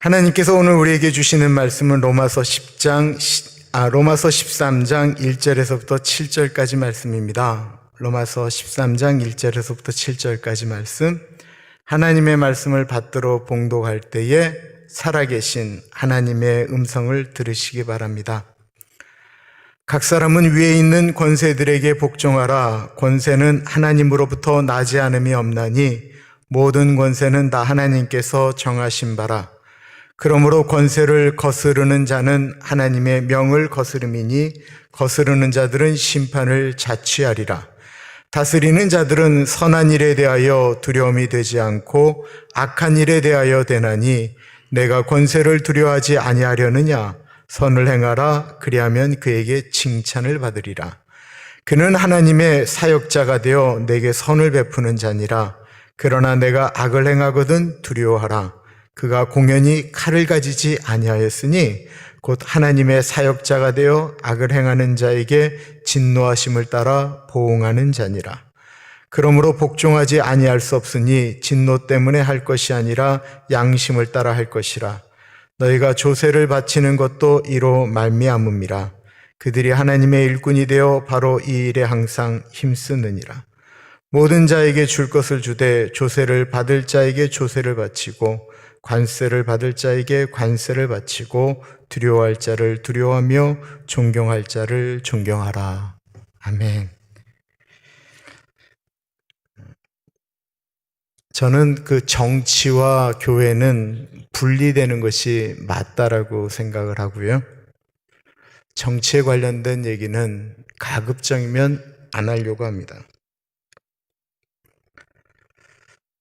하나님께서 오늘 우리에게 주시는 말씀은 로마서 13장 1절에서부터 7절까지 말씀입니다. 로마서 13장 1절에서부터 7절까지 말씀. 하나님의 말씀을 받들어 봉독할 때에 살아계신 하나님의 음성을 들으시기 바랍니다. 각 사람은 위에 있는 권세들에게 복종하라. 권세는 하나님으로부터 나지 않음이 없나니 모든 권세는 다 하나님께서 정하신 바라. 그러므로 권세를 거스르는 자는 하나님의 명을 거스름이니 거스르는 자들은 심판을 자취하리라. 다스리는 자들은 선한 일에 대하여 두려움이 되지 않고 악한 일에 대하여 되나니 내가 권세를 두려워하지 아니하려느냐. 선을 행하라. 그리하면 그에게 칭찬을 받으리라. 그는 하나님의 사역자가 되어 내게 선을 베푸는 자니라. 그러나 내가 악을 행하거든 두려워하라. 그가 공연히 칼을 가지지 아니하였으니 곧 하나님의 사역자가 되어 악을 행하는 자에게 진노하심을 따라 보응하는 자니라. 그러므로 복종하지 아니할 수 없으니 진노 때문에 할 것이 아니라 양심을 따라 할 것이라. 너희가 조세를 바치는 것도 이로 말미암음이라. 그들이 하나님의 일꾼이 되어 바로 이 일에 항상 힘쓰느니라. 모든 자에게 줄 것을 주되 조세를 받을 자에게 조세를 바치고 관세를 받을 자에게 관세를 바치고 두려워할 자를 두려워하며 존경할 자를 존경하라. 아멘. 저는 그 정치와 교회는 분리되는 것이 맞다라고 생각을 하고요. 정치에 관련된 얘기는 가급적이면 안 하려고 합니다.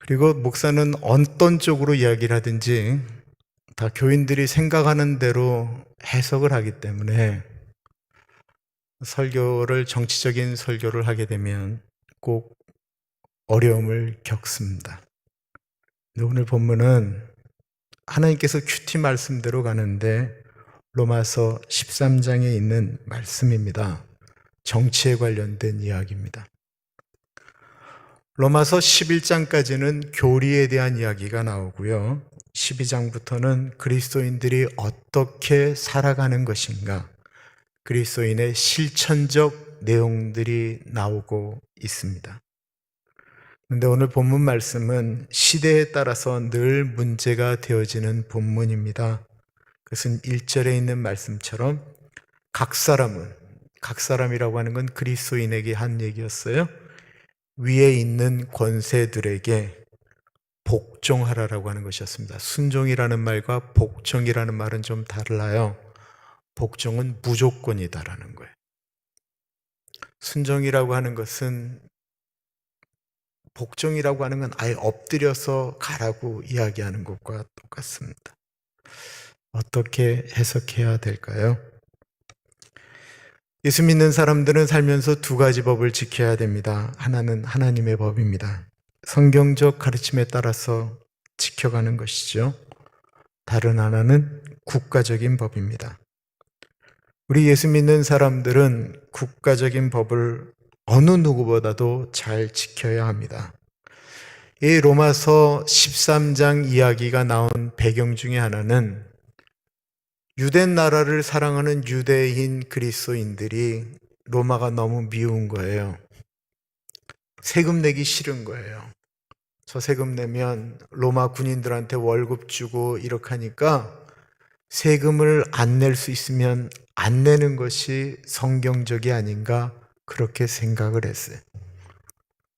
그리고 목사는 어떤 쪽으로 이야기를 하든지 다 교인들이 생각하는 대로 해석을 하기 때문에 정치적인 설교를 하게 되면 꼭 어려움을 겪습니다. 근데 오늘 본문은 하나님께서 큐티 말씀대로 가는데 로마서 13장에 있는 말씀입니다. 정치에 관련된 이야기입니다. 로마서 11장까지는 교리에 대한 이야기가 나오고요. 12장부터는 그리스도인들이 어떻게 살아가는 것인가, 그리스도인의 실천적 내용들이 나오고 있습니다. 그런데 오늘 본문 말씀은 시대에 따라서 늘 문제가 되어지는 본문입니다. 그것은 1절에 있는 말씀처럼 각 사람이라고 하는 건 그리스도인에게 한 얘기였어요. 위에 있는 권세들에게 복종하라라고 하는 것이었습니다. 순종이라는 말과 복종이라는 말은 좀 달라요. 복종은 무조건이다라는 거예요. 순종이라고 하는 것은 복종이라고 하는 건 아예 엎드려서 가라고 이야기하는 것과 똑같습니다. 어떻게 해석해야 될까요? 예수 믿는 사람들은 살면서 두 가지 법을 지켜야 됩니다. 하나는 하나님의 법입니다. 성경적 가르침에 따라서 지켜가는 것이죠. 다른 하나는 국가적인 법입니다. 우리 예수 믿는 사람들은 국가적인 법을 어느 누구보다도 잘 지켜야 합니다. 이 로마서 13장 이야기가 나온 배경 중에 하나는 유대 나라를 사랑하는 유대인 그리스도인들이 로마가 너무 미운 거예요. 세금 내기 싫은 거예요. 저 세금 내면 로마 군인들한테 월급 주고 이렇게 하니까 세금을 안 낼 수 있으면 안 내는 것이 성경적이 아닌가 그렇게 생각을 했어요.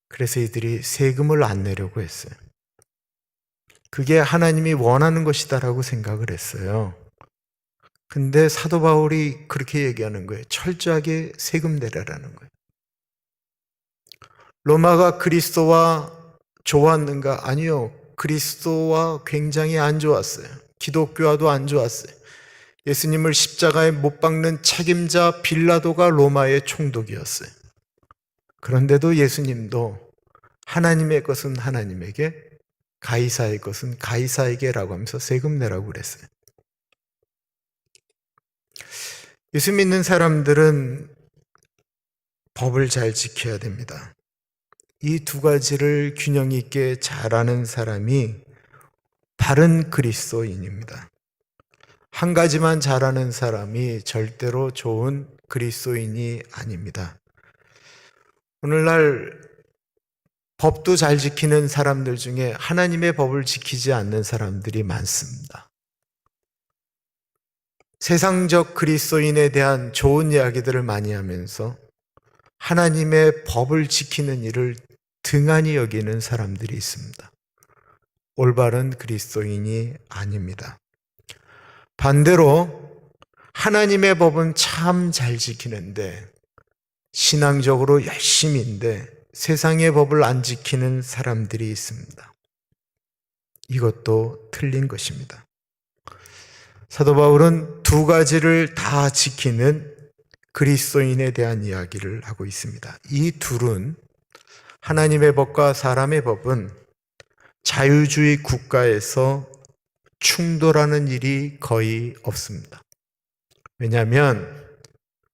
그래서 이들이 세금을 안 내려고 했어요. 그게 하나님이 원하는 것이다라고 생각을 했어요. 근데 사도 바울이 그렇게 얘기하는 거예요. 철저하게 세금 내라라는 거예요. 로마가 그리스도와 좋았는가? 아니요. 그리스도와 굉장히 안 좋았어요. 기독교와도 안 좋았어요. 예수님을 십자가에 못 박는 책임자 빌라도가 로마의 총독이었어요. 그런데도 예수님도 하나님의 것은 하나님에게, 가이사의 것은 가이사에게라고 하면서 세금 내라고 그랬어요. 예수 믿는 사람들은 법을 잘 지켜야 됩니다. 이 두 가지를 균형 있게 잘하는 사람이 바른 그리스도인입니다. 한 가지만 잘하는 사람이 절대로 좋은 그리스도인이 아닙니다. 오늘날 법도 잘 지키는 사람들 중에 하나님의 법을 지키지 않는 사람들이 많습니다. 세상적 그리스도인에 대한 좋은 이야기들을 많이 하면서 하나님의 법을 지키는 일을 등한히 여기는 사람들이 있습니다. 올바른 그리스도인이 아닙니다. 반대로 하나님의 법은 참 잘 지키는데 신앙적으로 열심인데 세상의 법을 안 지키는 사람들이 있습니다. 이것도 틀린 것입니다. 사도 바울은 두 가지를 다 지키는 그리스도인에 대한 이야기를 하고 있습니다. 이 둘은 하나님의 법과 사람의 법은 자유주의 국가에서 충돌하는 일이 거의 없습니다. 왜냐하면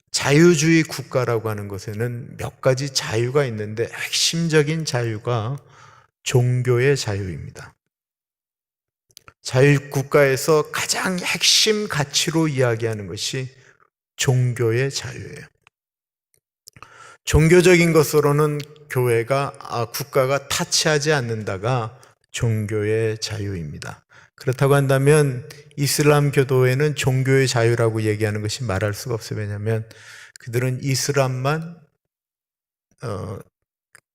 자유주의 국가라고 하는 것에는 몇 가지 자유가 있는데 핵심적인 자유가 종교의 자유입니다. 자유국가에서 가장 핵심 가치로 이야기하는 것이 종교의 자유예요. 종교적인 것으로는 국가가 타치하지 않는다가 종교의 자유입니다. 그렇다고 한다면 이슬람 교도에는 종교의 자유라고 얘기하는 것이 말할 수가 없어요. 왜냐하면 그들은 이슬람만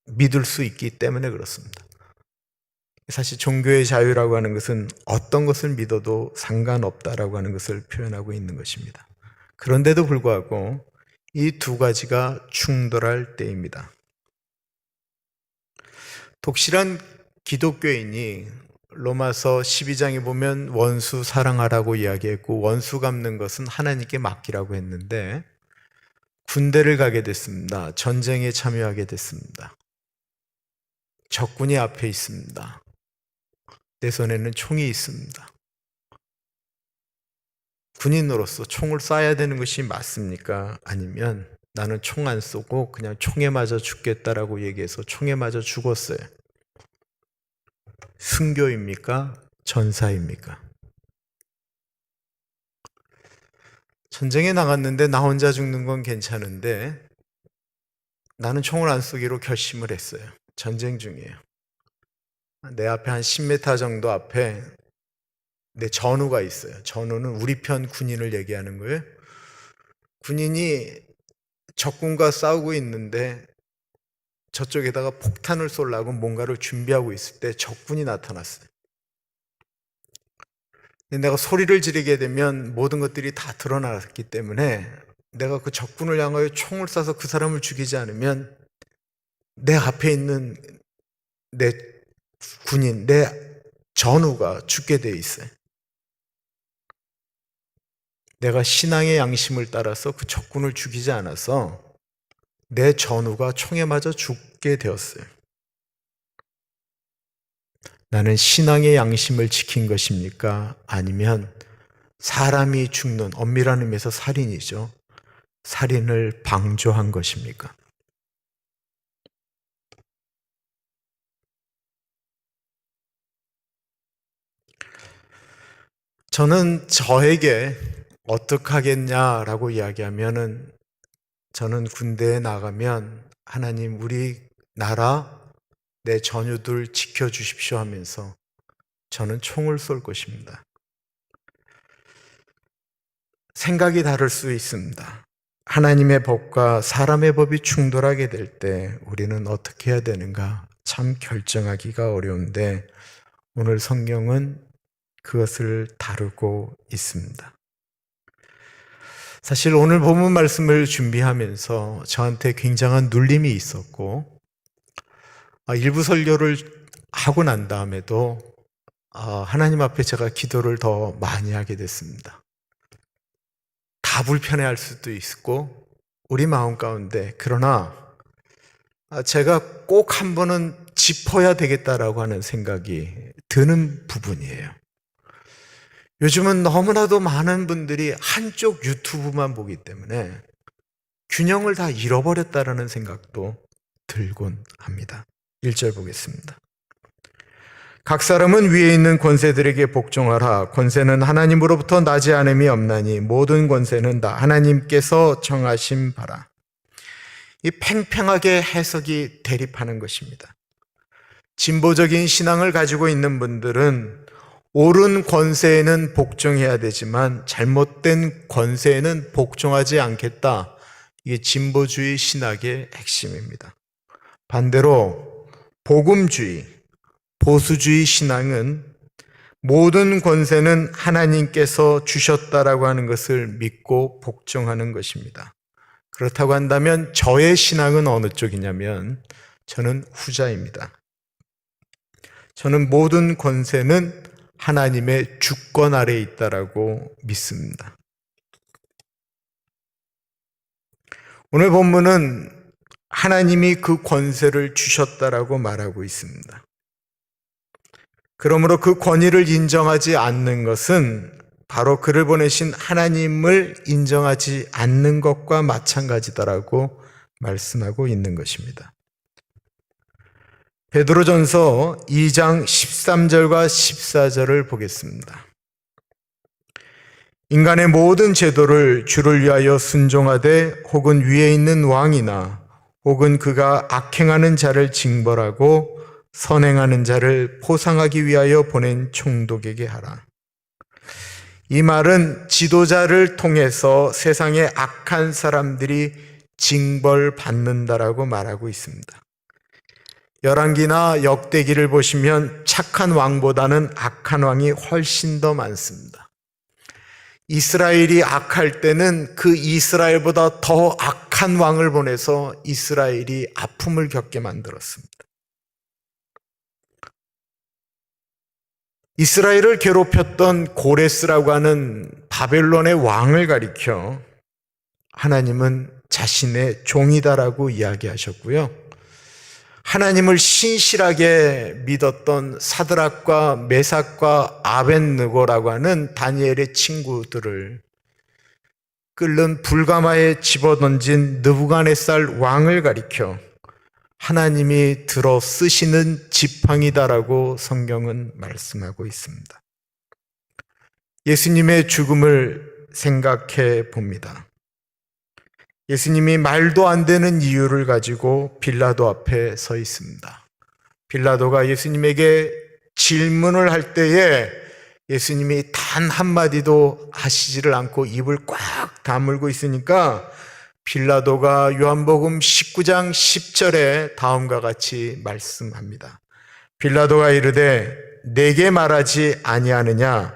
믿을 수 있기 때문에 그렇습니다. 사실 종교의 자유라고 하는 것은 어떤 것을 믿어도 상관없다라고 하는 것을 표현하고 있는 것입니다. 그런데도 불구하고 이 두 가지가 충돌할 때입니다. 독실한 기독교인이 로마서 12장에 보면 원수 사랑하라고 이야기했고 원수 갚는 것은 하나님께 맡기라고 했는데 군대를 가게 됐습니다. 전쟁에 참여하게 됐습니다. 적군이 앞에 있습니다. 내 손에는 총이 있습니다. 군인으로서 총을 쏴야 되는 것이 맞습니까? 아니면 나는 총 안 쏘고 그냥 총에 맞아 죽겠다라고 얘기해서 총에 맞아 죽었어요. 순교입니까? 전사입니까? 전쟁에 나갔는데 나 혼자 죽는 건 괜찮은데 나는 총을 안 쏘기로 결심을 했어요. 전쟁 중이에요. 내 앞에 한 10m 정도 앞에 내 전우가 있어요. 전우는 우리 편 군인을 얘기하는 거예요. 군인이 적군과 싸우고 있는데 저쪽에다가 폭탄을 쏘려고 뭔가를 준비하고 있을 때 적군이 나타났어요. 내가 소리를 지르게 되면 모든 것들이 다 드러났기 때문에 내가 그 적군을 향하여 총을 쏴서 그 사람을 죽이지 않으면 내 앞에 있는 내 군인, 내 전우가 죽게 돼 있어요. 내가 신앙의 양심을 따라서 그 적군을 죽이지 않아서 내 전우가 총에 맞아 죽게 되었어요. 나는 신앙의 양심을 지킨 것입니까? 아니면 사람이 죽는, 엄밀한 의미에서 살인이죠. 살인을 방조한 것입니까? 저는 저에게 어떻게 하겠냐라고 이야기하면은 저는 군대에 나가면 하나님 우리 나라 내 전우들 지켜주십시오 하면서 저는 총을 쏠 것입니다. 생각이 다를 수 있습니다. 하나님의 법과 사람의 법이 충돌하게 될 때 우리는 어떻게 해야 되는가 참 결정하기가 어려운데 오늘 성경은 그것을 다루고 있습니다. 사실 오늘 본문 말씀을 준비하면서 저한테 굉장한 눌림이 있었고 일부 설교를 하고 난 다음에도 하나님 앞에 제가 기도를 더 많이 하게 됐습니다. 다 불편해할 수도 있고 우리 마음 가운데 그러나 제가 꼭 한 번은 짚어야 되겠다라고 하는 생각이 드는 부분이에요. 요즘은 너무나도 많은 분들이 한쪽 유튜브만 보기 때문에 균형을 다 잃어버렸다라는 생각도 들곤 합니다. 1절 보겠습니다. 각 사람은 위에 있는 권세들에게 복종하라. 권세는 하나님으로부터 나지 않음이 없나니 모든 권세는 다 하나님께서 정하신 바라. 이 팽팽하게 해석이 대립하는 것입니다. 진보적인 신앙을 가지고 있는 분들은 옳은 권세에는 복종해야 되지만 잘못된 권세에는 복종하지 않겠다. 이게 진보주의 신학의 핵심입니다. 반대로 복음주의, 보수주의 신앙은 모든 권세는 하나님께서 주셨다라고 하는 것을 믿고 복종하는 것입니다. 그렇다고 한다면 저의 신앙은 어느 쪽이냐면 저는 후자입니다. 저는 모든 권세는 하나님의 주권 아래에 있다라고 믿습니다. 오늘 본문은 하나님이 그 권세를 주셨다라고 말하고 있습니다. 그러므로 그 권위를 인정하지 않는 것은 바로 그를 보내신 하나님을 인정하지 않는 것과 마찬가지다라고 말씀하고 있는 것입니다. 베드로전서 2장 13절과 14절을 보겠습니다. 인간의 모든 제도를 주를 위하여 순종하되 혹은 위에 있는 왕이나 혹은 그가 악행하는 자를 징벌하고 선행하는 자를 포상하기 위하여 보낸 총독에게 하라. 이 말은 지도자를 통해서 세상의 악한 사람들이 징벌받는다라고 말하고 있습니다. 열왕기나 역대기를 보시면 착한 왕보다는 악한 왕이 훨씬 더 많습니다. 이스라엘이 악할 때는 그 이스라엘보다 더 악한 왕을 보내서 이스라엘이 아픔을 겪게 만들었습니다. 이스라엘을 괴롭혔던 고레스라고 하는 바벨론의 왕을 가리켜 하나님은 자신의 종이다라고 이야기하셨고요. 하나님을 신실하게 믿었던 사드락과 메삭과 아벳느고라고 하는 다니엘의 친구들을 끓는 불가마에 집어던진 느부갓네살 왕을 가리켜 하나님이 들어 쓰시는 지팡이다라고 성경은 말씀하고 있습니다. 예수님의 죽음을 생각해 봅니다. 예수님이 말도 안 되는 이유를 가지고 빌라도 앞에 서 있습니다. 빌라도가 예수님에게 질문을 할 때에 예수님이 단 한마디도 하시지를 않고 입을 꽉 다물고 있으니까 빌라도가 요한복음 19장 10절에 다음과 같이 말씀합니다. 빌라도가 이르되 내게 말하지 아니하느냐?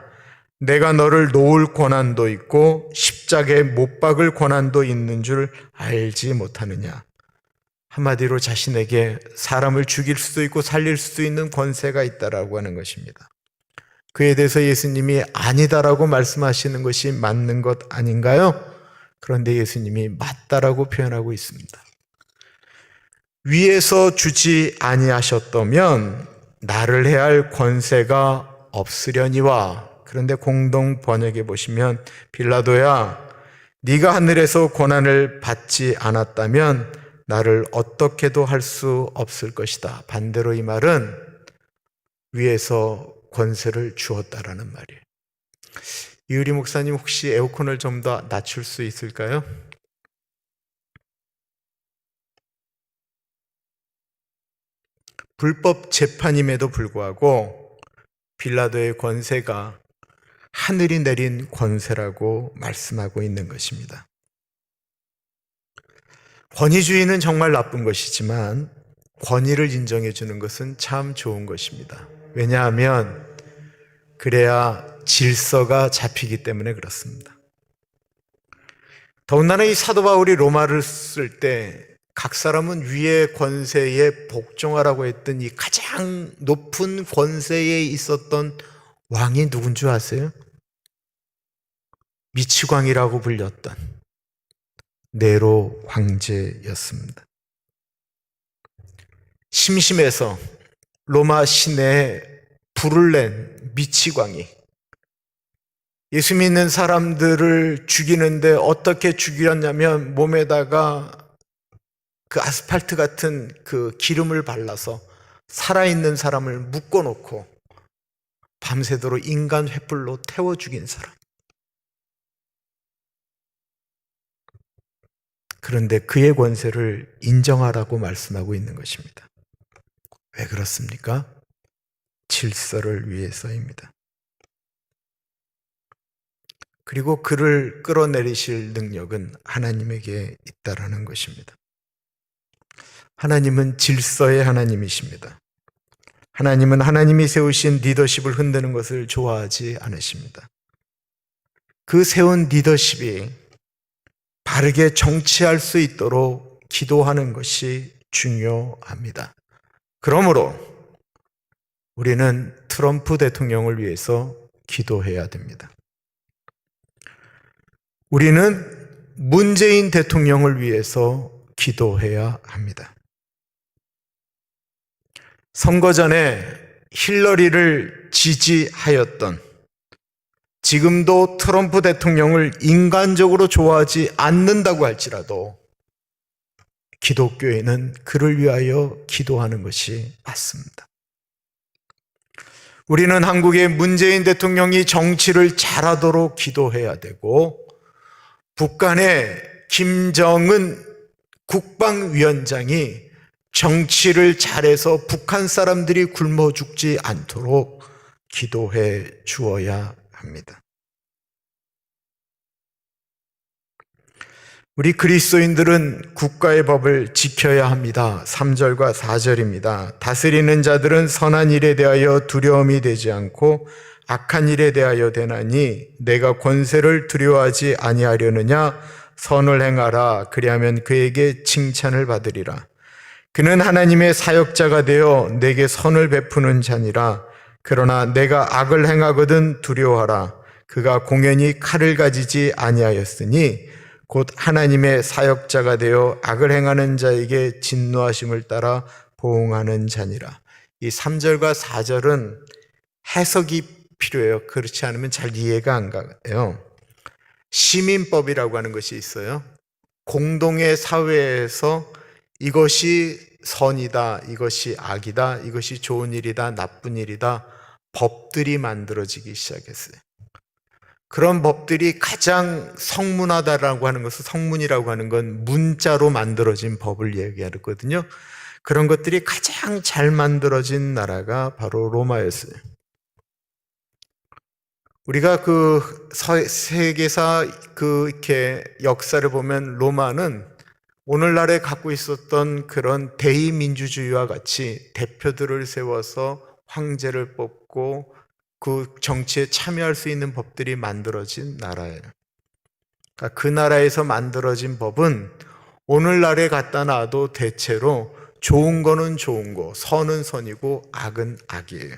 내가 너를 놓을 권한도 있고 십자가에 못 박을 권한도 있는 줄 알지 못하느냐? 한마디로 자신에게 사람을 죽일 수도 있고 살릴 수도 있는 권세가 있다라고 하는 것입니다. 그에 대해서 예수님이 아니다라고 말씀하시는 것이 맞는 것 아닌가요? 그런데 예수님이 맞다라고 표현하고 있습니다. 위에서 주지 아니하셨다면 나를 해야 할 권세가 없으려니와. 그런데 공동 번역에 보시면 빌라도야 네가 하늘에서 권한을 받지 않았다면 나를 어떻게도 할 수 없을 것이다. 반대로 이 말은 위에서 권세를 주었다라는 말이에요. 이의리 목사님 혹시 에어컨을 좀 더 낮출 수 있을까요? 불법 재판임에도 불구하고 빌라도의 권세가 하늘이 내린 권세라고 말씀하고 있는 것입니다. 권위주의는 정말 나쁜 것이지만 권위를 인정해 주는 것은 참 좋은 것입니다. 왜냐하면 그래야 질서가 잡히기 때문에 그렇습니다. 더군다나 이 사도 바울이 로마를 쓸 때 각 사람은 위의 권세에 복종하라고 했던 이 가장 높은 권세에 있었던 왕이 누군 줄 아세요? 미치광이라고 불렸던 네로 황제였습니다. 심심해서 로마 시내에 불을 낸 미치광이 예수 믿는 사람들을 죽이는데 어떻게 죽였냐면 몸에다가 그 아스팔트 같은 그 기름을 발라서 살아있는 사람을 묶어놓고 밤새도록 인간 횃불로 태워 죽인 사람. 그런데 그의 권세를 인정하라고 말씀하고 있는 것입니다. 왜 그렇습니까? 질서를 위해서입니다. 그리고 그를 끌어내리실 능력은 하나님에게 있다라는 것입니다. 하나님은 질서의 하나님이십니다. 하나님은 하나님이 세우신 리더십을 흔드는 것을 좋아하지 않으십니다. 그 세운 리더십이 바르게 정치할 수 있도록 기도하는 것이 중요합니다. 그러므로 우리는 트럼프 대통령을 위해서 기도해야 됩니다. 우리는 문재인 대통령을 위해서 기도해야 합니다. 선거 전에 힐러리를 지지하였던, 지금도 트럼프 대통령을 인간적으로 좋아하지 않는다고 할지라도 기독교인은 그를 위하여 기도하는 것이 맞습니다. 우리는 한국의 문재인 대통령이 정치를 잘하도록 기도해야 되고, 북한의 김정은 국방위원장이 정치를 잘해서 북한 사람들이 굶어 죽지 않도록 기도해 주어야 합니다. 우리 그리스도인들은 국가의 법을 지켜야 합니다. 3절과 4절입니다. 다스리는 자들은 선한 일에 대하여 두려움이 되지 않고 악한 일에 대하여 되나니 내가 권세를 두려워하지 아니하려느냐. 선을 행하라. 그리하면 그에게 칭찬을 받으리라. 그는 하나님의 사역자가 되어 내게 선을 베푸는 자니라. 그러나 내가 악을 행하거든 두려워하라. 그가 공연히 칼을 가지지 아니하였으니 곧 하나님의 사역자가 되어 악을 행하는 자에게 진노하심을 따라 보응하는 자니라. 이 3절과 4절은 해석이 필요해요. 그렇지 않으면 잘 이해가 안 가요. 시민법이라고 하는 것이 있어요. 공동의 사회에서 이것이 선이다, 이것이 악이다, 이것이 좋은 일이다, 나쁜 일이다, 법들이 만들어지기 시작했어요. 그런 법들이 가장 성문화다라고 하는 것은, 성문이라고 하는 건 문자로 만들어진 법을 얘기하거든요. 그런 것들이 가장 잘 만들어진 나라가 바로 로마였어요. 우리가 세계사 이렇게 역사를 보면 로마는 오늘날에 갖고 있었던 그런 대의민주주의와 같이 대표들을 세워서 황제를 뽑고 그 정치에 참여할 수 있는 법들이 만들어진 나라예요. 그러니까 그 나라에서 만들어진 법은 오늘날에 갖다 놔도 대체로 좋은 거는 좋은 거, 선은 선이고 악은 악이에요.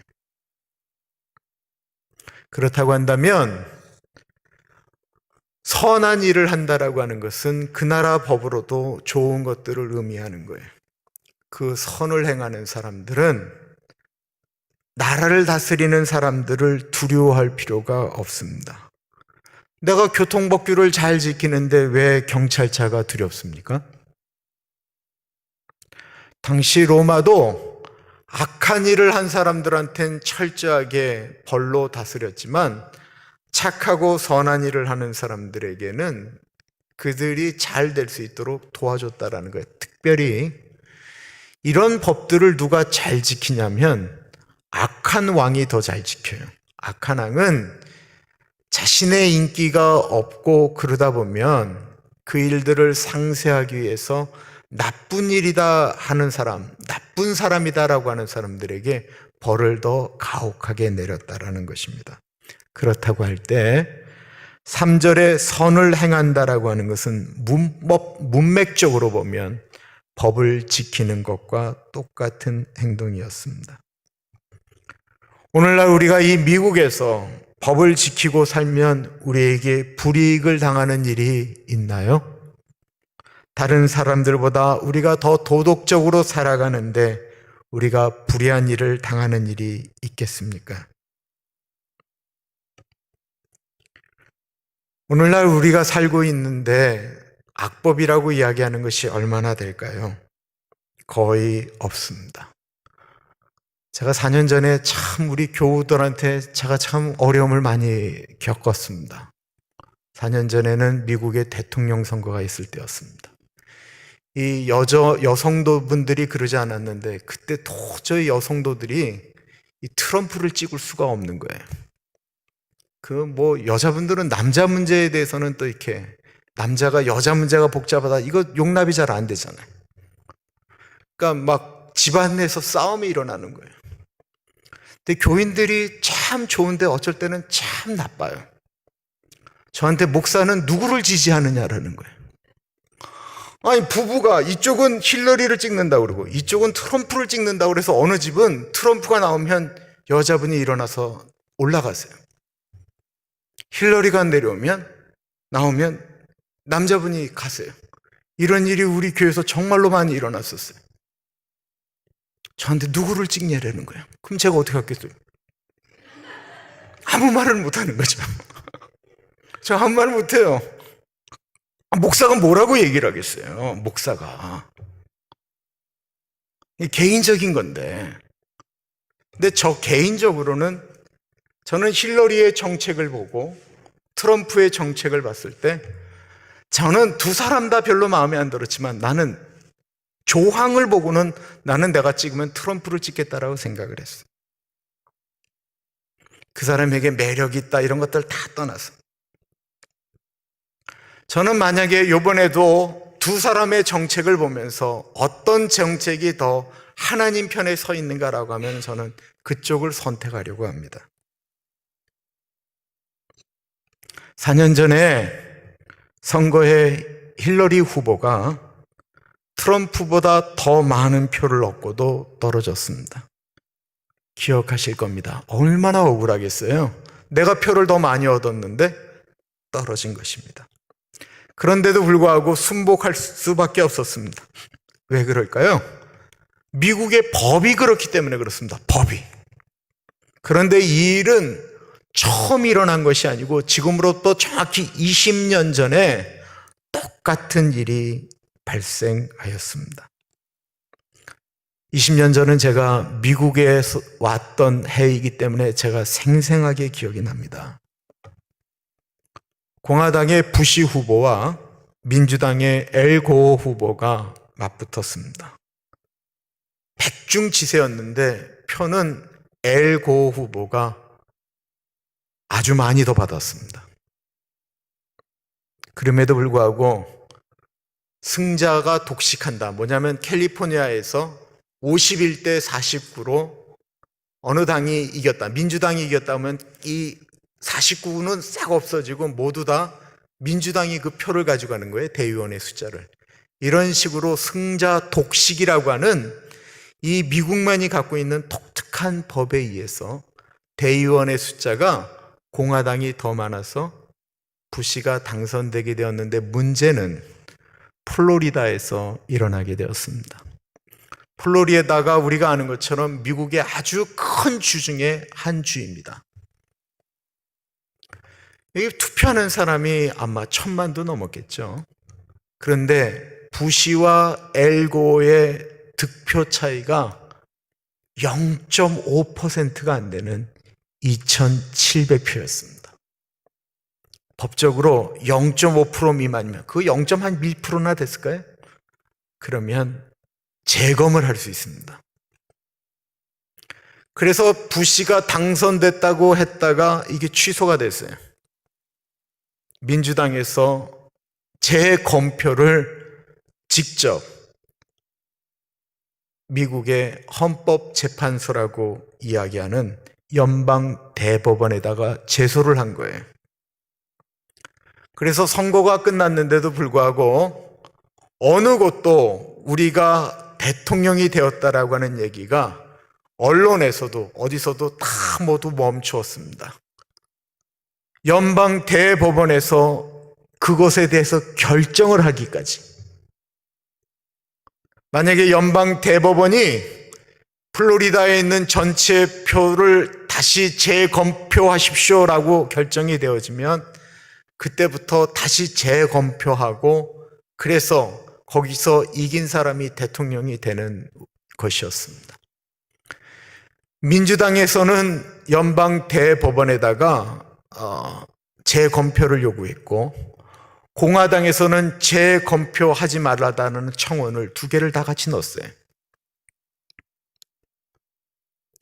그렇다고 한다면 선한 일을 한다라고 하는 것은 그 나라 법으로도 좋은 것들을 의미하는 거예요. 그 선을 행하는 사람들은 나라를 다스리는 사람들을 두려워할 필요가 없습니다. 내가 교통법규를 잘 지키는데 왜 경찰차가 두렵습니까? 당시 로마도 악한 일을 한 사람들한테는 철저하게 벌로 다스렸지만 착하고 선한 일을 하는 사람들에게는 그들이 잘 될 수 있도록 도와줬다라는 거예요. 특별히 이런 법들을 누가 잘 지키냐면 악한 왕이 더 잘 지켜요. 악한 왕은 자신의 인기가 없고 그러다 보면 그 일들을 상쇄하기 위해서 나쁜 일이다 하는 사람, 나쁜 사람이다라고 하는 사람들에게 벌을 더 가혹하게 내렸다라는 것입니다. 그렇다고 할 때 3절에 선을 행한다라고 하는 것은 문맥적으로 보면 법을 지키는 것과 똑같은 행동이었습니다. 오늘날 우리가 이 미국에서 법을 지키고 살면 우리에게 불이익을 당하는 일이 있나요? 다른 사람들보다 우리가 더 도덕적으로 살아가는데 우리가 불의한 일을 당하는 일이 있겠습니까? 오늘날 우리가 살고 있는데 악법이라고 이야기하는 것이 얼마나 될까요? 거의 없습니다. 제가 4년 전에 참 우리 교우들한테 제가 참 어려움을 많이 겪었습니다. 4년 전에는 미국의 대통령 선거가 있을 때였습니다. 이 여성도분들이 그러지 않았는데 그때 도저히 여성도들이 이 트럼프를 찍을 수가 없는 거예요. 여자분들은 남자 문제에 대해서는 또 이렇게 남자가 여자 문제가 복잡하다 이거 용납이 잘 안 되잖아요. 그러니까 막 집안 내에서 싸움이 일어나는 거예요. 근데 교인들이 참 좋은데 어쩔 때는 참 나빠요. 저한테 목사는 누구를 지지하느냐라는 거예요. 아니 부부가 이쪽은 힐러리를 찍는다고 그러고 이쪽은 트럼프를 찍는다고 그래서 어느 집은 트럼프가 나오면 여자분이 일어나서 올라가세요. 힐러리가 나오면 남자분이 가세요. 이런 일이 우리 교회에서 정말로 많이 일어났었어요. 저한테 누구를 찍냐라는 거예요. 그럼 제가 어떻게 하겠어요? 아무 말을 못하는 거죠. 저 아무 말 못해요. 목사가 뭐라고 얘기를 하겠어요? 목사가. 개인적인 건데. 근데 저 개인적으로는 저는 힐러리의 정책을 보고 트럼프의 정책을 봤을 때 저는 두 사람 다 별로 마음에 안 들었지만 나는 조항을 보고는 나는 내가 찍으면 트럼프를 찍겠다라고 생각을 했어요. 그 사람에게 매력이 있다 이런 것들 다 떠나서 저는 만약에 이번에도 두 사람의 정책을 보면서 어떤 정책이 더 하나님 편에 서 있는가라고 하면 저는 그쪽을 선택하려고 합니다. 4년 전에 선거에 힐러리 후보가 트럼프보다 더 많은 표를 얻고도 떨어졌습니다. 기억하실 겁니다. 얼마나 억울하겠어요? 내가 표를 더 많이 얻었는데 떨어진 것입니다. 그런데도 불구하고 순복할 수밖에 없었습니다. 왜 그럴까요? 미국의 법이 그렇기 때문에 그렇습니다. 법이. 그런데 이 일은 처음 일어난 것이 아니고 지금으로부터 정확히 20년 전에 똑같은 일이 발생하였습니다. 20년 전은 제가 미국에 왔던 해이기 때문에 제가 생생하게 기억이 납니다. 공화당의 부시 후보와 민주당의 엘 고어 후보가 맞붙었습니다. 백중지세였는데 표는 엘 고어 후보가 아주 많이 더 받았습니다. 그럼에도 불구하고 승자가 독식한다. 뭐냐면 캘리포니아에서 51대 49로 어느 당이 이겼다. 민주당이 이겼다 하면 이 49는 싹 없어지고 모두 다 민주당이 그 표를 가져가는 거예요. 대의원의 숫자를. 이런 식으로 승자 독식이라고 하는 이 미국만이 갖고 있는 독특한 법에 의해서 대의원의 숫자가 공화당이 더 많아서 부시가 당선되게 되었는데 문제는 플로리다에서 일어나게 되었습니다. 플로리다가 우리가 아는 것처럼 미국의 아주 큰 주 중에 한 주입니다. 여기 투표하는 사람이 아마 1,000만도 넘었겠죠. 그런데 부시와 엘고의 득표 차이가 0.5%가 안 되는 2,700표였습니다. 법적으로 0.5% 미만이면 그 0.1%나 됐을까요? 그러면 재검을 할 수 있습니다. 그래서 부시가 당선됐다고 했다가 이게 취소가 됐어요. 민주당에서 재검표를 직접 미국의 헌법재판소라고 이야기하는 연방 대법원에다가 제소를 한 거예요. 그래서 선거가 끝났는데도 불구하고 어느 곳도 우리가 대통령이 되었다라고 하는 얘기가 언론에서도 어디서도 다 모두 멈추었습니다. 연방 대법원에서 그것에 대해서 결정을 하기까지. 만약에 연방 대법원이 플로리다에 있는 전체 표를 다시 재검표하십시오라고 결정이 되어지면 그때부터 다시 재검표하고 그래서 거기서 이긴 사람이 대통령이 되는 것이었습니다. 민주당에서는 연방 대법원에다가 재검표를 요구했고, 공화당에서는 재검표하지 말라다는 청원을 두 개를 다 같이 넣었어요.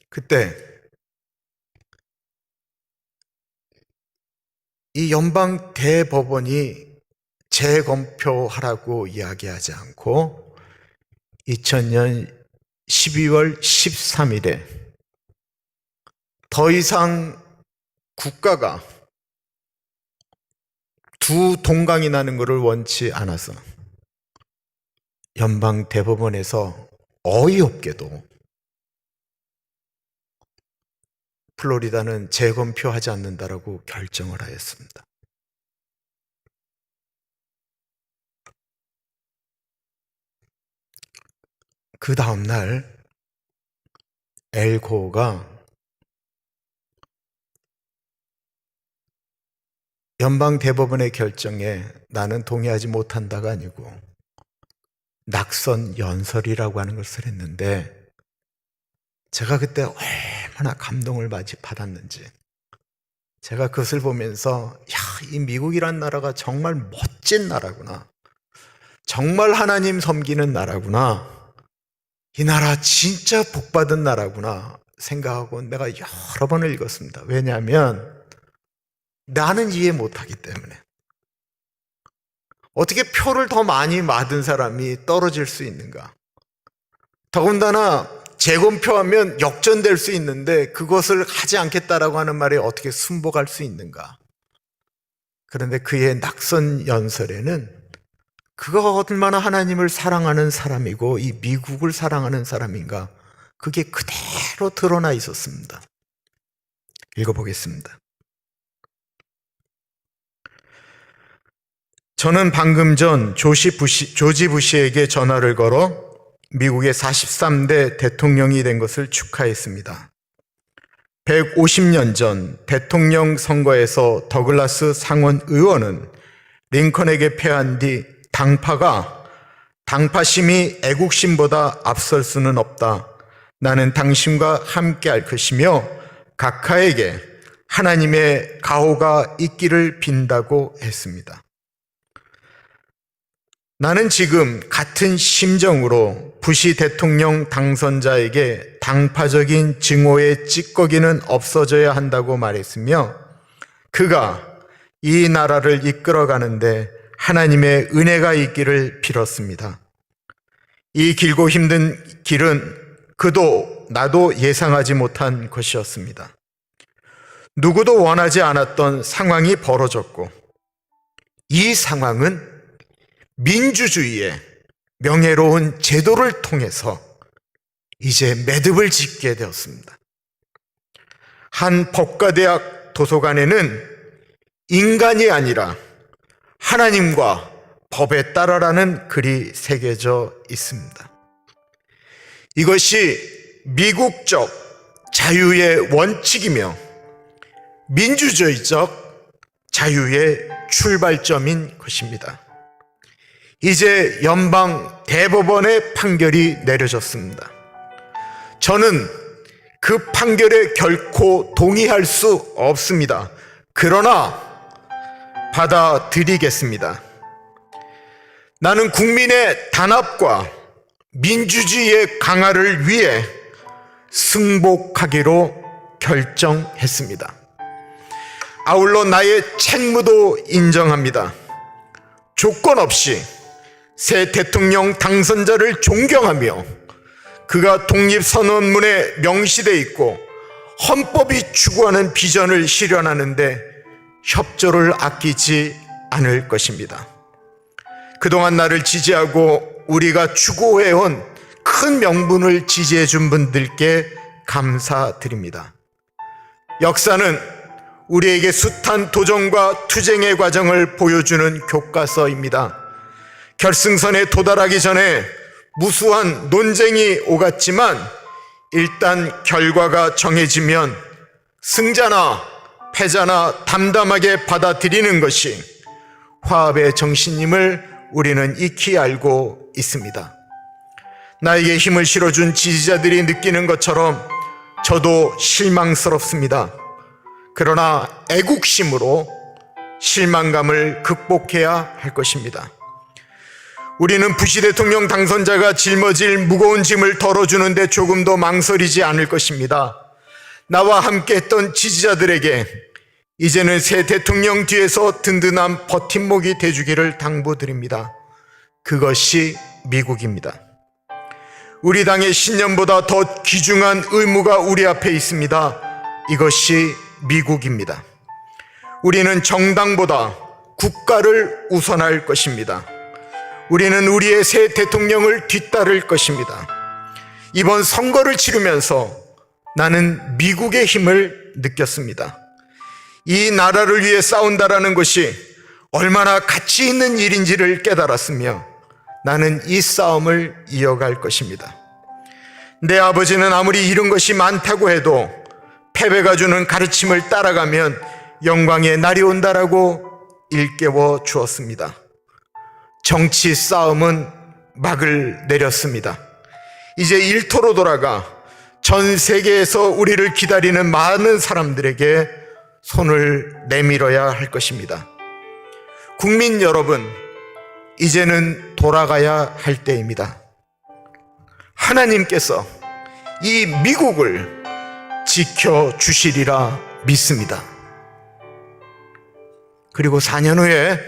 그때 이 연방 대법원이 재검표하라고 이야기하지 않고 2000년 12월 13일에 더 이상 국가가 두 동강이 나는 것을 원치 않아서 연방 대법원에서 어이없게도 플로리다는 재검표하지 않는다라고 결정을 하였습니다. 그 다음날 엘고가 연방 대법원의 결정에 나는 동의하지 못한다가 아니고 낙선 연설이라고 하는 것을 했는데, 제가 그때 얼마나 감동을 받았는지, 제가 그것을 보면서 이 미국이란 나라가 정말 멋진 나라구나, 정말 하나님 섬기는 나라구나, 이 나라 진짜 복받은 나라구나 생각하고 내가 여러 번을 읽었습니다. 왜냐하면 나는 이해 못하기 때문에. 어떻게 표를 더 많이 받은 사람이 떨어질 수 있는가? 더군다나 재검표하면 역전될 수 있는데 그것을 하지 않겠다라고 하는 말에 어떻게 순복할 수 있는가? 그런데 그의 낙선 연설에는 그가 얼마나 하나님을 사랑하는 사람이고 이 미국을 사랑하는 사람인가, 그게 그대로 드러나 있었습니다. 읽어보겠습니다. 저는 방금 전 조지 부시에게 전화를 걸어 미국의 43대 대통령이 된 것을 축하했습니다. 150년 전 대통령 선거에서 더글라스 상원 의원은 링컨에게 패한 뒤 당파심이 애국심보다 앞설 수는 없다. 나는 당신과 함께할 것이며 각하에게 하나님의 가호가 있기를 빈다고 했습니다. 나는 지금 같은 심정으로 부시 대통령 당선자에게 당파적인 증오의 찌꺼기는 없어져야 한다고 말했으며, 그가 이 나라를 이끌어가는데 하나님의 은혜가 있기를 빌었습니다. 이 길고 힘든 길은 그도 나도 예상하지 못한 것이었습니다. 누구도 원하지 않았던 상황이 벌어졌고, 이 상황은 민주주의의 명예로운 제도를 통해서 이제 매듭을 짓게 되었습니다. 한 법과대학 도서관에는 인간이 아니라 하나님과 법에 따라라는 글이 새겨져 있습니다. 이것이 미국적 자유의 원칙이며 민주주의적 자유의 출발점인 것입니다. 이제 연방 대법원의 판결이 내려졌습니다. 저는 그 판결에 결코 동의할 수 없습니다. 그러나 받아들이겠습니다. 나는 국민의 단합과 민주주의의 강화를 위해 승복하기로 결정했습니다. 아울러 나의 책무도 인정합니다. 조건 없이 새 대통령 당선자를 존경하며 그가 독립선언문에 명시되어 있고 헌법이 추구하는 비전을 실현하는 데 협조를 아끼지 않을 것입니다. 그동안 나를 지지하고 우리가 추구해온 큰 명분을 지지해 준 분들께 감사드립니다. 역사는 우리에게 숱한 도전과 투쟁의 과정을 보여주는 교과서입니다. 결승선에 도달하기 전에 무수한 논쟁이 오갔지만 일단 결과가 정해지면 승자나 패자나 담담하게 받아들이는 것이 화합의 정신임을 우리는 익히 알고 있습니다. 나에게 힘을 실어준 지지자들이 느끼는 것처럼 저도 실망스럽습니다. 그러나 애국심으로 실망감을 극복해야 할 것입니다. 우리는 부시 대통령 당선자가 짊어질 무거운 짐을 덜어주는데 조금도 망설이지 않을 것입니다. 나와 함께 했던 지지자들에게 이제는 새 대통령 뒤에서 든든한 버팀목이 돼주기를 당부드립니다. 그것이 미국입니다. 우리 당의 신념보다 더 귀중한 의무가 우리 앞에 있습니다. 이것이 미국입니다. 우리는 정당보다 국가를 우선할 것입니다. 우리는 우리의 새 대통령을 뒤따를 것입니다. 이번 선거를 치르면서 나는 미국의 힘을 느꼈습니다. 이 나라를 위해 싸운다라는 것이 얼마나 가치 있는 일인지를 깨달았으며 나는 이 싸움을 이어갈 것입니다. 내 아버지는 아무리 이룬 것이 많다고 해도 패배가 주는 가르침을 따라가면 영광의 날이 온다라고 일깨워 주었습니다. 정치 싸움은 막을 내렸습니다. 이제 일터로 돌아가 전 세계에서 우리를 기다리는 많은 사람들에게 손을 내밀어야 할 것입니다. 국민 여러분, 이제는 돌아가야 할 때입니다. 하나님께서 이 미국을 지켜주시리라 믿습니다. 그리고 4년 후에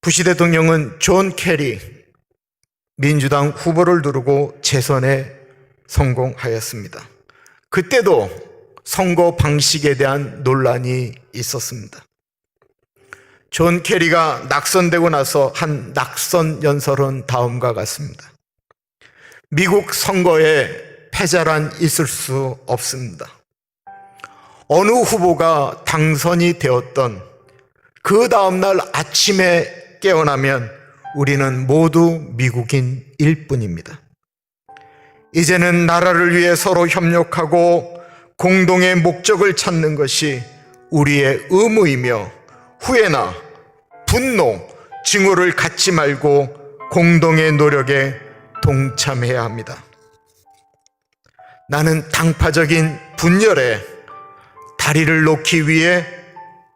부시 대통령은 존 케리 민주당 후보를 두르고 재선에 성공하였습니다. 그때도 선거 방식에 대한 논란이 있었습니다. 존 케리가 낙선되고 나서 한 낙선 연설은 다음과 같습니다. 미국 선거에 패자란 있을 수 없습니다. 어느 후보가 당선이 되었던 그 다음날 아침에 깨어나면 우리는 모두 미국인일 뿐입니다. 이제는 나라를 위해 서로 협력하고 공동의 목적을 찾는 것이 우리의 의무이며 후회나 분노, 증오를 갖지 말고 공동의 노력에 동참해야 합니다. 나는 당파적인 분열에 다리를 놓기 위해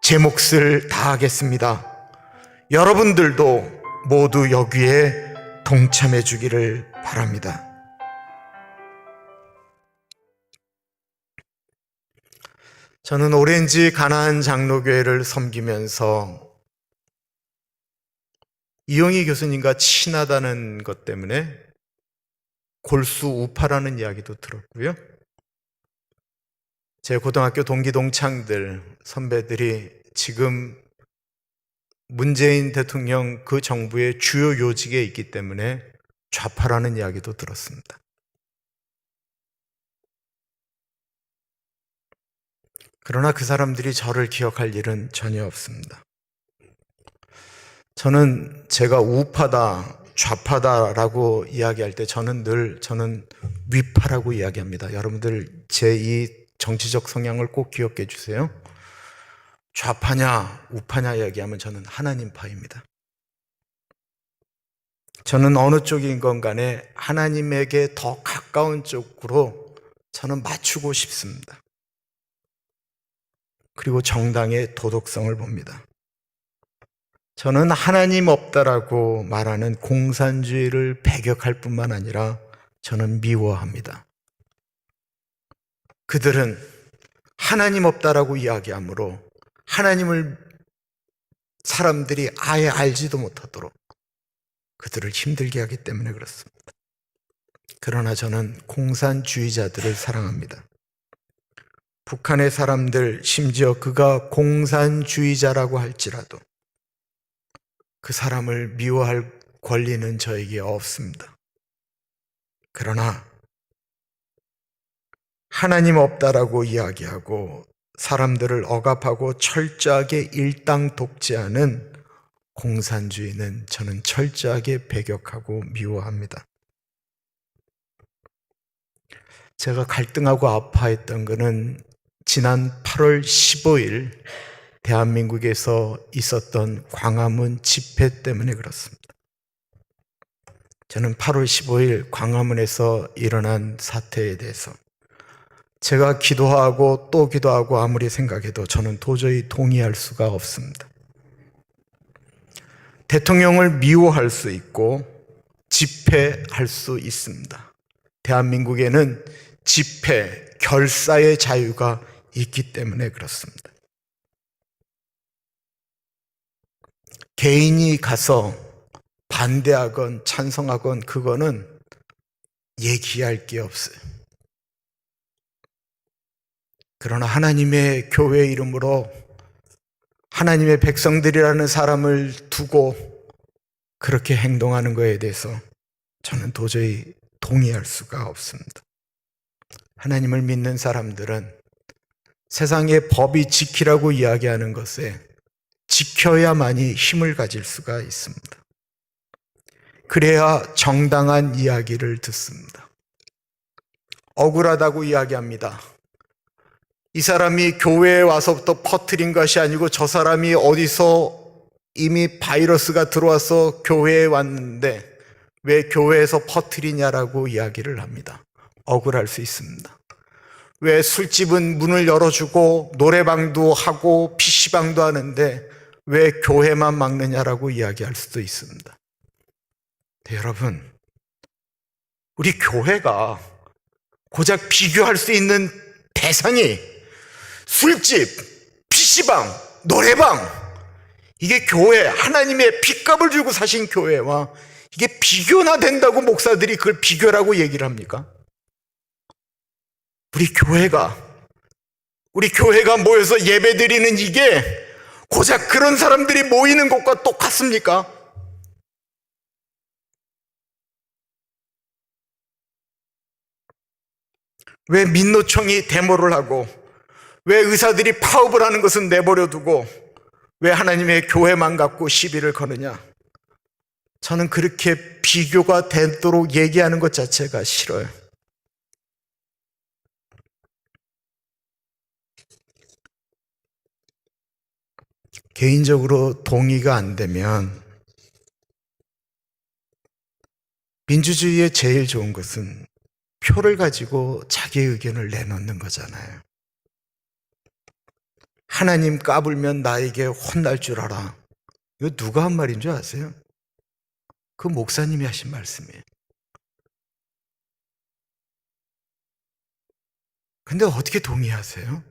제 몫을 다하겠습니다. 여러분들도 모두 여기에 동참해 주기를 바랍니다. 저는 오렌지 가나안 장로교회를 섬기면서 이영희 교수님과 친하다는 것 때문에 골수 우파라는 이야기도 들었고요. 제 고등학교 동기 동창들, 선배들이 지금 문재인 대통령 그 정부의 주요 요직에 있기 때문에 좌파라는 이야기도 들었습니다. 그러나 그 사람들이 저를 기억할 일은 전혀 없습니다. 저는 제가 우파다, 좌파다라고 이야기할 때 저는 위파라고 이야기합니다. 여러분들 제 이 정치적 성향을 꼭 기억해 주세요. 좌파냐 우파냐 이야기하면 저는 하나님파입니다. 저는 어느 쪽인 간에 하나님에게 더 가까운 쪽으로 저는 맞추고 싶습니다. 그리고 정당의 도덕성을 봅니다. 저는 하나님 없다라고 말하는 공산주의를 배격할 뿐만 아니라 저는 미워합니다. 그들은 하나님 없다라고 이야기하므로 하나님을 사람들이 아예 알지도 못하도록 그들을 힘들게 하기 때문에 그렇습니다. 그러나 저는 공산주의자들을 사랑합니다. 북한의 사람들, 심지어 그가 공산주의자라고 할지라도 그 사람을 미워할 권리는 저에게 없습니다. 그러나 하나님 없다라고 이야기하고 사람들을 억압하고 철저하게 일당 독재하는 공산주의는 저는 철저하게 배격하고 미워합니다. 제가 갈등하고 아파했던 것은 지난 8월 15일 대한민국에서 있었던 광화문 집회 때문에 그렇습니다. 저는 8월 15일 광화문에서 일어난 사태에 대해서 제가 기도하고 또 기도하고 아무리 생각해도 저는 도저히 동의할 수가 없습니다. 대통령을 미워할 수 있고 집회할 수 있습니다. 대한민국에는 집회, 결사의 자유가 있기 때문에 그렇습니다. 개인이 가서 반대하건 찬성하건 그거는 얘기할 게 없어요. 그러나 하나님의 교회 이름으로 하나님의 백성들이라는 사람을 두고 그렇게 행동하는 것에 대해서 저는 도저히 동의할 수가 없습니다. 하나님을 믿는 사람들은 세상의 법이 지키라고 이야기하는 것에 지켜야만이 힘을 가질 수가 있습니다. 그래야 정당한 이야기를 듣습니다. 억울하다고 이야기합니다. 이 사람이 교회에 와서부터 퍼뜨린 것이 아니고 저 사람이 어디서 이미 바이러스가 들어와서 교회에 왔는데 왜 교회에서 퍼뜨리냐라고 이야기를 합니다. 억울할 수 있습니다. 왜 술집은 문을 열어주고 노래방도 하고 PC방도 하는데 왜 교회만 막느냐라고 이야기할 수도 있습니다. 네, 여러분, 우리 교회가 고작 비교할 수 있는 대상이 술집, PC방, 노래방, 이게 교회, 하나님의 핏값을 주고 사신 교회와 이게 비교나 된다고 목사들이 그걸 비교라고 얘기를 합니까? 우리 교회가 모여서 예배 드리는 이게 고작 그런 사람들이 모이는 것과 똑같습니까? 왜 민노총이 데모를 하고 왜 의사들이 파업을 하는 것은 내버려 두고 왜 하나님의 교회만 갖고 시비를 거느냐? 저는 그렇게 비교가 되도록 얘기하는 것 자체가 싫어요. 개인적으로 동의가 안 되면 민주주의의 제일 좋은 것은 표를 가지고 자기의 의견을 내놓는 거잖아요. 하나님 까불면 나에게 혼날 줄 알아. 이거 누가 한 말인 줄 아세요? 그 목사님이 하신 말씀이에요. 근데 어떻게 동의하세요?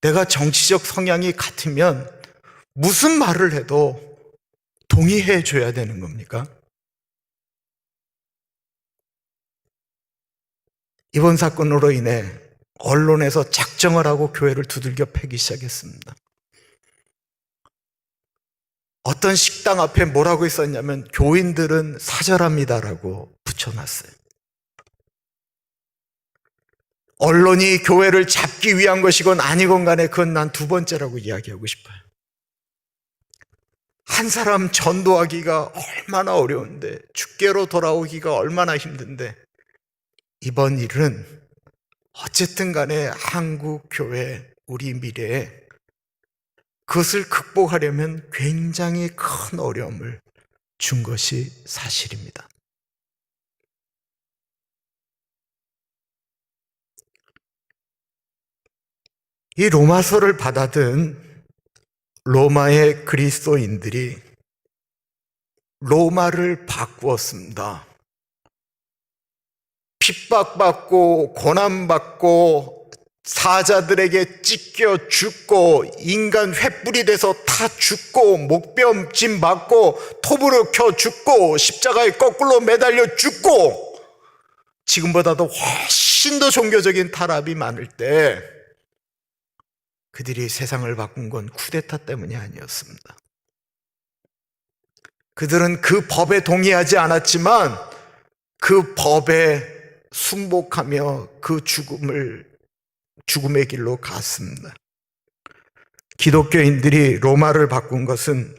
내가 정치적 성향이 같으면 무슨 말을 해도 동의해 줘야 되는 겁니까? 이번 사건으로 인해 언론에서 작정을 하고 교회를 두들겨 패기 시작했습니다. 어떤 식당 앞에 뭐라고 있었냐면 교인들은 사절합니다라고 붙여놨어요. 언론이 교회를 잡기 위한 것이건 아니건 간에 그건 난 두 번째라고 이야기하고 싶어요. 한 사람 전도하기가 얼마나 어려운데, 주께로 돌아오기가 얼마나 힘든데, 이번 일은 어쨌든 간에 한국 교회, 우리 미래에 그것을 극복하려면 굉장히 큰 어려움을 준 것이 사실입니다. 이 로마서를 받아든 로마의 그리스도인들이 로마를 바꾸었습니다. 핍박받고 고난받고 사자들에게 찢겨 죽고 인간 횃불이 돼서 타 죽고 목뼘짐 맞고 톱으로 켜 죽고 십자가에 거꾸로 매달려 죽고 지금보다도 훨씬 더 종교적인 타락이 많을 때 그들이 세상을 바꾼 건 쿠데타 때문이 아니었습니다. 그들은 그 법에 동의하지 않았지만 그 법에 순복하며 그 죽음의 길로 갔습니다. 기독교인들이 로마를 바꾼 것은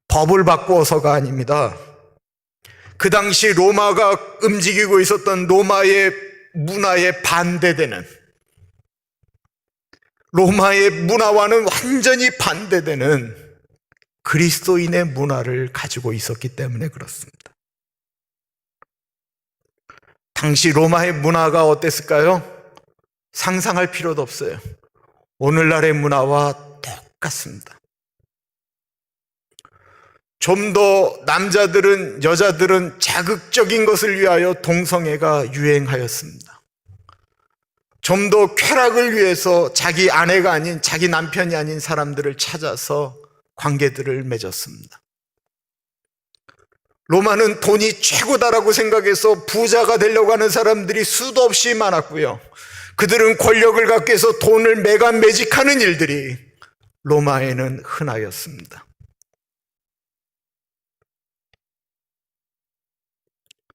법을 바꾸어서가 아닙니다. 그 당시 로마가 움직이고 있었던 로마의 문화에 반대되는, 로마의 문화와는 완전히 반대되는 그리스도인의 문화를 가지고 있었기 때문에 그렇습니다. 당시 로마의 문화가 어땠을까요? 상상할 필요도 없어요. 오늘날의 문화와 똑같습니다. 좀 더 남자들은, 여자들은 자극적인 것을 위하여 동성애가 유행하였습니다. 좀 더 쾌락을 위해서 자기 아내가 아닌, 자기 남편이 아닌 사람들을 찾아서 관계들을 맺었습니다. 로마는 돈이 최고다라고 생각해서 부자가 되려고 하는 사람들이 수도 없이 많았고요. 그들은 권력을 갖기 위해서 돈을 매간매직하는 일들이 로마에는 흔하였습니다.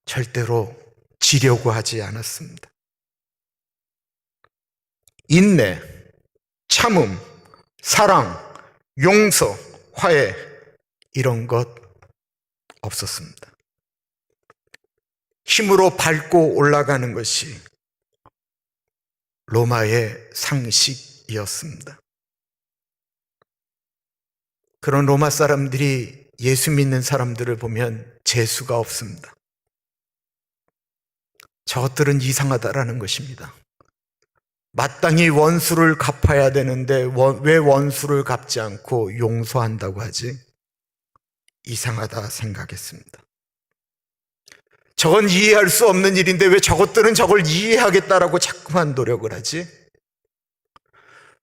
절대로 지려고 하지 않았습니다. 인내, 참음, 사랑, 용서, 화해, 이런 것 없었습니다. 힘으로 밟고 올라가는 것이 로마의 상식이었습니다. 그런 로마 사람들이 예수 믿는 사람들을 보면 재수가 없습니다. 저것들은 이상하다라는 것입니다. 마땅히 원수를 갚아야 되는데 왜 원수를 갚지 않고 용서한다고 하지? 이상하다 생각했습니다. 저건 이해할 수 없는 일인데 왜 저것들은 저걸 이해하겠다라고 자꾸만 노력을 하지?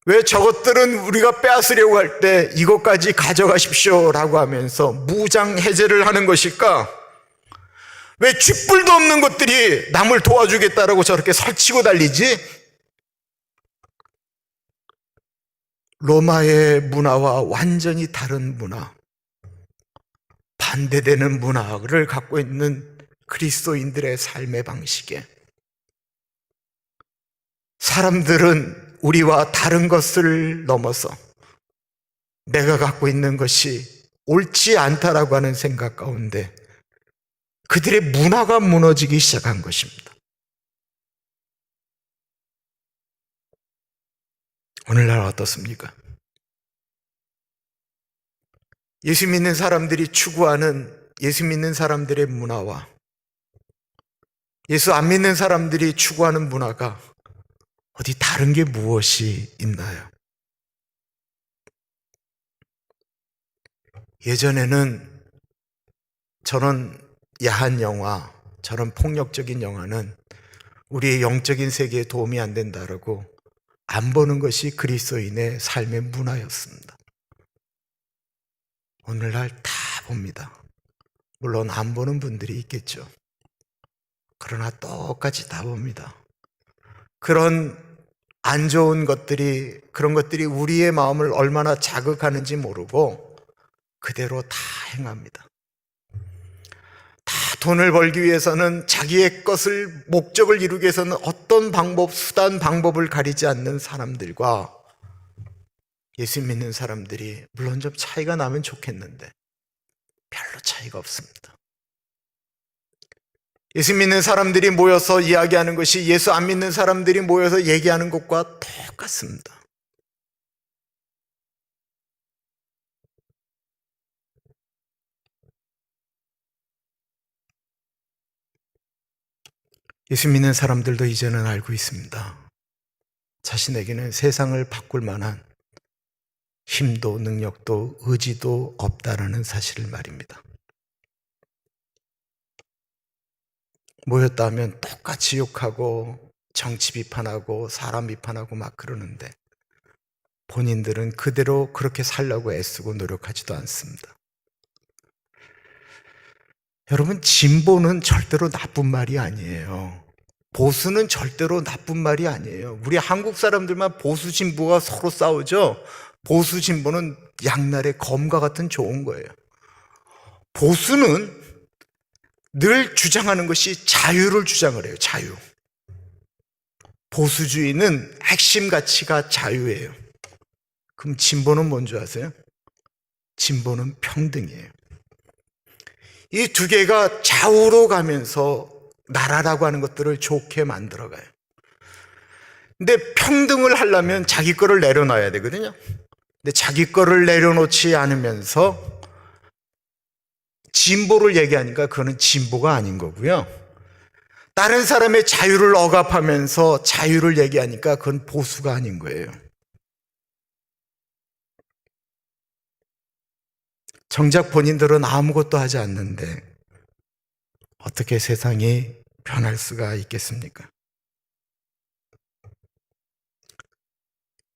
왜 저것들은 우리가 빼앗으려고 할 때 이것까지 가져가십시오라고 하면서 무장해제를 하는 것일까? 왜 쥐뿔도 없는 것들이 남을 도와주겠다라고 저렇게 설치고 달리지? 로마의 문화와 완전히 다른 문화, 반대되는 문화를 갖고 있는 그리스도인들의 삶의 방식에 사람들은 우리와 다른 것을 넘어서 내가 갖고 있는 것이 옳지 않다라고 하는 생각 가운데 그들의 문화가 무너지기 시작한 것입니다. 오늘날 어떻습니까? 예수 믿는 사람들이 추구하는 예수 믿는 사람들의 문화와 예수 안 믿는 사람들이 추구하는 문화가 어디 다른 게 무엇이 있나요? 예전에는 저런 야한 영화, 저런 폭력적인 영화는 우리의 영적인 세계에 도움이 안 된다라고 안 보는 것이 그리스도인의 삶의 문화였습니다. 오늘날 다 봅니다. 물론 안 보는 분들이 있겠죠. 그러나 똑같이 다 봅니다. 그런 안 좋은 것들이, 그런 것들이 우리의 마음을 얼마나 자극하는지 모르고 그대로 다 행합니다. 다 돈을 벌기 위해서는 자기의 것을, 목적을 이루기 위해서는 어떤 방법, 수단, 방법을 가리지 않는 사람들과 예수 믿는 사람들이 물론 좀 차이가 나면 좋겠는데 별로 차이가 없습니다. 예수 믿는 사람들이 모여서 이야기하는 것이 예수 안 믿는 사람들이 모여서 얘기하는 것과 똑같습니다. 예수 믿는 사람들도 이제는 알고 있습니다. 자신에게는 세상을 바꿀 만한 힘도 능력도 의지도 없다라는 사실을 말입니다. 모였다 하면 똑같이 욕하고 정치 비판하고 사람 비판하고 막 그러는데 본인들은 그대로 그렇게 살려고 애쓰고 노력하지도 않습니다. 여러분, 진보는 절대로 나쁜 말이 아니에요. 보수는 절대로 나쁜 말이 아니에요. 우리 한국 사람들만 보수 진보가 서로 싸우죠. 보수 진보는 양날의 검과 같은 좋은 거예요. 보수는 늘 주장하는 것이 자유를 주장을 해요. 자유. 보수주의는 핵심 가치가 자유예요. 그럼 진보는 뭔지 아세요? 진보는 평등이에요. 이 두 개가 좌우로 가면서 나라라고 하는 것들을 좋게 만들어가요. 근데 평등을 하려면 자기 거를 내려놔야 되거든요. 근데 자기 거를 내려놓지 않으면서 진보를 얘기하니까 그거는 진보가 아닌 거고요. 다른 사람의 자유를 억압하면서 자유를 얘기하니까 그건 보수가 아닌 거예요. 정작 본인들은 아무것도 하지 않는데 어떻게 세상이 변할 수가 있겠습니까?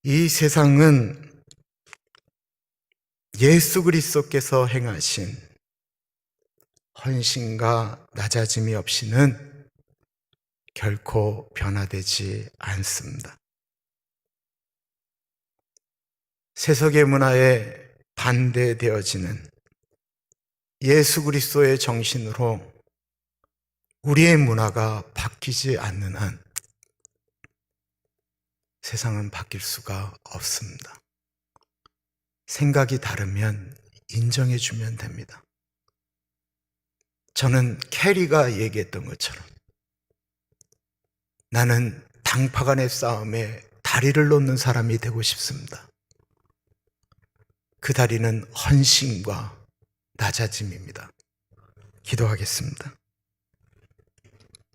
이 세상은 예수 그리스도께서 행하신 헌신과 낮아짐이 없이는 결코 변화되지 않습니다. 세속의 문화에 반대되어지는 예수 그리스도의 정신으로 우리의 문화가 바뀌지 않는 한 세상은 바뀔 수가 없습니다. 생각이 다르면 인정해주면 됩니다. 저는 캐리가 얘기했던 것처럼 나는 당파 간의 싸움에 다리를 놓는 사람이 되고 싶습니다. 그 다리는 헌신과 낮아짐입니다. 기도하겠습니다.